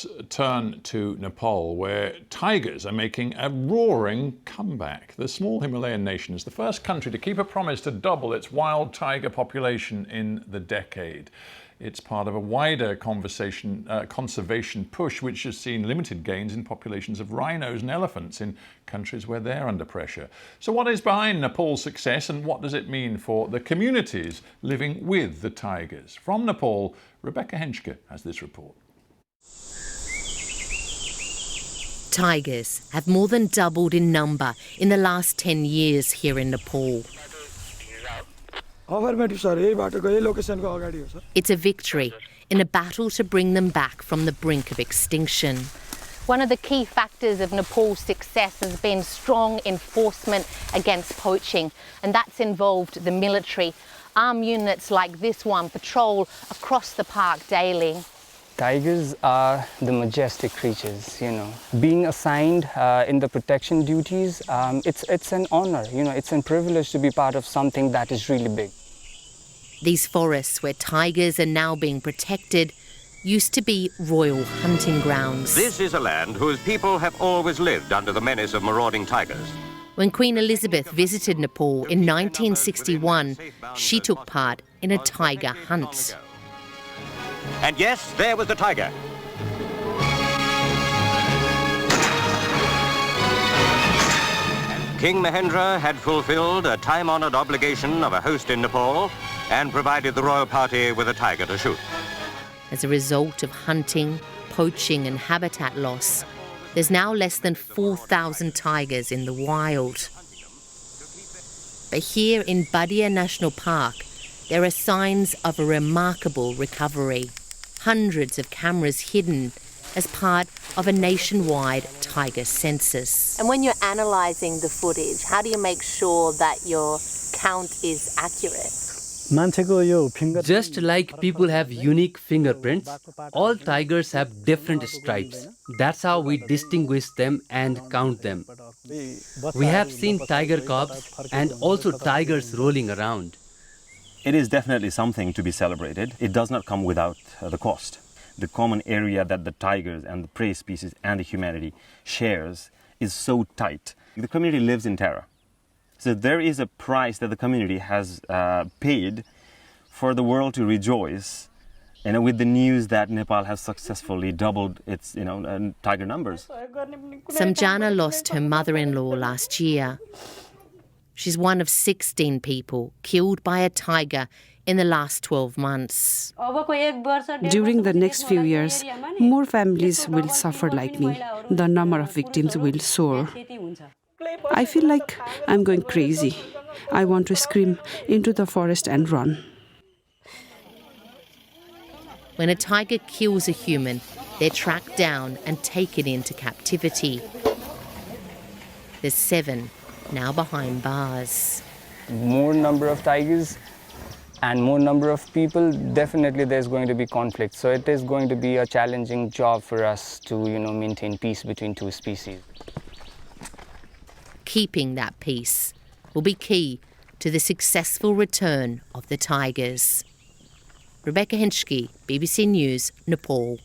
Let's turn to Nepal, where tigers are making a roaring comeback. The small Himalayan nation is the first country to keep a promise to double its wild tiger population in the decade. It's part of a wider conservation push, which has seen limited gains in populations of rhinos and elephants in countries where they're under pressure. So what is behind Nepal's success, and what does it mean for the communities living with the tigers? From Nepal, Rebecca Henschke has this report. Tigers have more than doubled in number in the last 10 years here in Nepal. It's a victory in a battle to bring them back from the brink of extinction. One of the key factors of Nepal's success has been strong enforcement against poaching, and that's involved the military. Armed units like this one patrol across the park daily. Tigers are the majestic creatures, Being assigned in the protection duties, it's an honor, it's a privilege to be part of something that is really big. These forests where tigers are now being protected used to be royal hunting grounds. This is a land whose people have always lived under the menace of marauding tigers. When Queen Elizabeth visited Nepal in 1961, she took part in a tiger hunt. And yes, there was the tiger. King Mahendra had fulfilled a time-honored obligation of a host in Nepal and provided the royal party with a tiger to shoot. As a result of hunting, poaching and habitat loss, there's now less than 4,000 tigers in the wild. But here in Badia National Park, there are signs of a remarkable recovery. Hundreds of cameras hidden as part of a nationwide tiger census. And when you're analysing the footage, how do you make sure that your count is accurate? Just like people have unique fingerprints, all tigers have different stripes. That's how we distinguish them and count them. We have seen tiger cubs and also tigers rolling around. It is definitely something to be celebrated. It does not come without the cost. The common area that the tigers and the prey species and the humanity shares is so tight. The community lives in terror. So there is a price that the community has paid for the world to rejoice, with the news that Nepal has successfully doubled its, tiger numbers. Samjana lost her mother-in-law last year. She's one of 16 people killed by a tiger in the last 12 months. During the next few years, more families will suffer like me. The number of victims will soar. I feel like I'm going crazy. I want to scream into the forest and run. When a tiger kills a human, they're tracked down and taken into captivity. There's 7 now behind bars. More number of tigers and more number of people, definitely there's going to be conflict. So it is going to be a challenging job for us to, maintain peace between two species. Keeping that peace will be key to the successful return of the tigers. Rebecca Henschke, BBC News, Nepal.